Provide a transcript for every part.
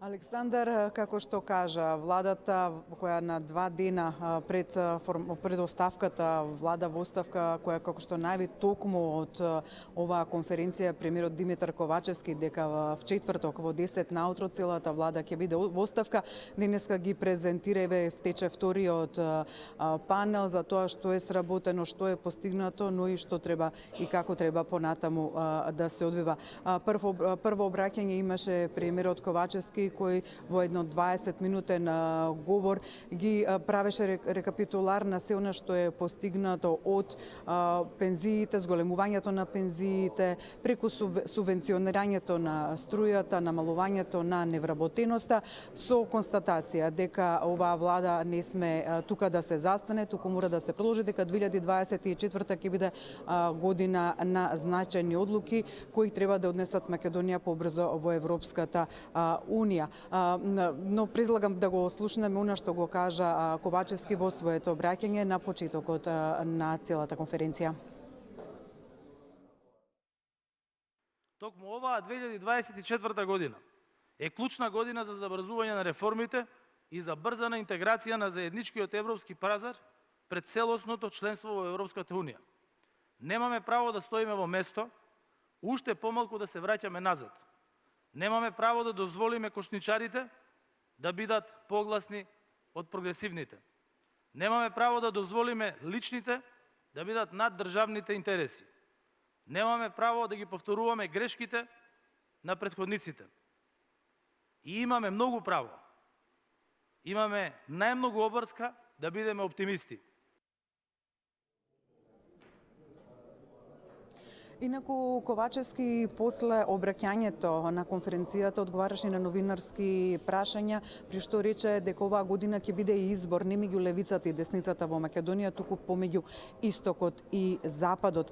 Александар, како што кажа, владата која на 2 дена пред оставката, влада во оставка, која како што најави токму од оваа конференција премиерот Димитар Ковачевски дека во четврток во 10 наутро целата влада ќе биде во оставка, денеска ги презентира и втече вториот панел за тоа што е сработено, што е постигнато, но и што треба и како треба понатаму да се одвива. Прво обраќање имаше премиерот Ковачевски кој во едно 20-минутен говор ги правеше рекапитулар на се она што е постигнато од пензиите, зголемувањето на пензиите, преку субвенционирањето на струјата, намалувањето на невработеноста, со констатација дека оваа влада не сме тука да се застане, туку мора да се продолжи, дека 2024 ќе биде година на значајни одлуки кои треба да однесат Македонија побрзо во Европската Унија. Но предлагам да го слушнеме она што го кажа Ковачевски во своето обраќање на почетокот на целата конференција. Токму оваа 2024 година е клучна година за забрзување на реформите и за брзана интеграција на заедничкиот европски пазар пред целосното членство во Европската Унија. Немаме право да стоиме во место, уште помалку да се враќаме назад. Немаме право да дозволиме кошничарите да бидат погласни од прогресивните. Немаме право да дозволиме личните да бидат над државните интереси. Немаме право да ги повторуваме грешките на претходниците. И имаме многу право. Имаме најмногу обврска да бидеме оптимисти. Инаку Ковачевски после обраќањето на конференцијата одговараше на новинарски прашања, при што рече дека оваа година ќе биде и избор не меѓу левицата и десницата во Македонија, туку помеѓу истокот и западот.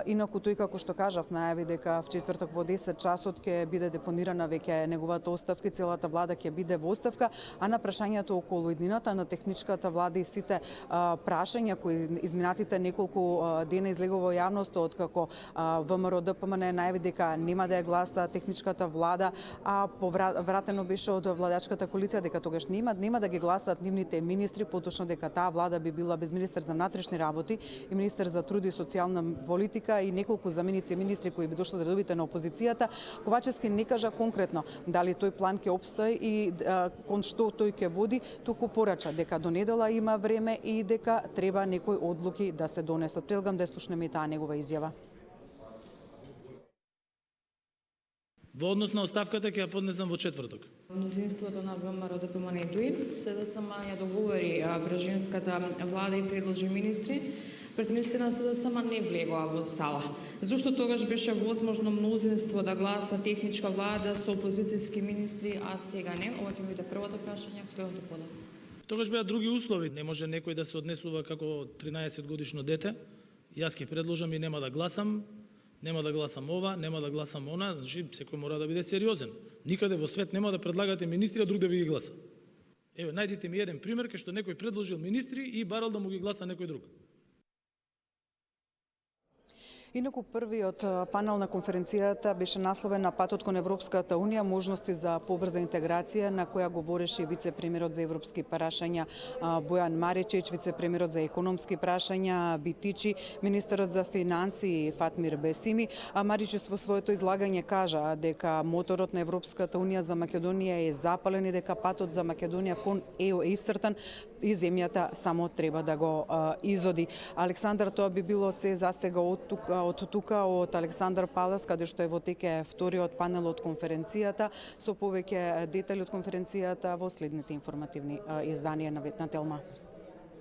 Инаку тој, како што кажав, најави дека в четврток во 10 часот ќе биде депонирана веќе неговата оставка и целата влада ќе биде во оставка, а на прашањето околу иднината на техничката влада и сите прашања кои изминатите неколку дена излегува во јавноста откако ВМРО ДПМН најави дека нема да ја гласа техничката влада, а повратено беше од владачката коалиција дека тогаш нема да ги гласаат нивните министри, поточно дека таа влада би била без министер за внатрешни работи и министер за труд и социјална политика и неколку заменици министри кои би дошло од редовите на опозицијата. Ковачевски не кажа конкретно дали тој план ќе обстои и кон што тој ќе води, туку порача дека до недела има време и дека треба некои одлуки да се донесат. Предлагам да слушнеме и таа негова изјава. Во однос на оставката ќе ја поднесам во четврток. Мнозинството на ВМРО ДПМН дуи СДСМ ја договори брежинската влада и предложи министри. Претениците на СДСМ не влегоа во сала. Зошто тогаш беше возможно мнозинство да гласа техничка влада со опозицијски министри, а сега не? Ова ќе биде првото прашање, следното подат. Тогаш беа други услови. Не може некој да се однесува како 13 годишно дете. Јас ќе предложам и нема да гласам. Нема да гласам ова, нема да гласам она, значи секој мора да биде сериозен. Никаде во свет нема да предлагате министри, а друг да ви ги гласа. Еве, најдите ми еден пример кај што некој предложил министри и барал да му ги гласа некој друг. Инаку првиот панел на конференцијата беше насловен на патот кон Европската Унија, можности за побрза интеграција, на која говореше вице-премиерот за европски прашања Бојан Маричич, вице-премиерот за економски прашања Битичи, министерот за финансии Фатмир Бесими. Маричич во своето излагање кажа дека моторот на Европската Унија за Македонија е запален и дека патот за Македонија кон ЕУ е исцртан и земјата само треба да го изоди. Александар, тоа би било се за сега од тука од Александар Палас, каде што е во теке вториот панел од конференцијата, со повеќе детали од конференцијата во следните информативни изданија на Ветна Телма.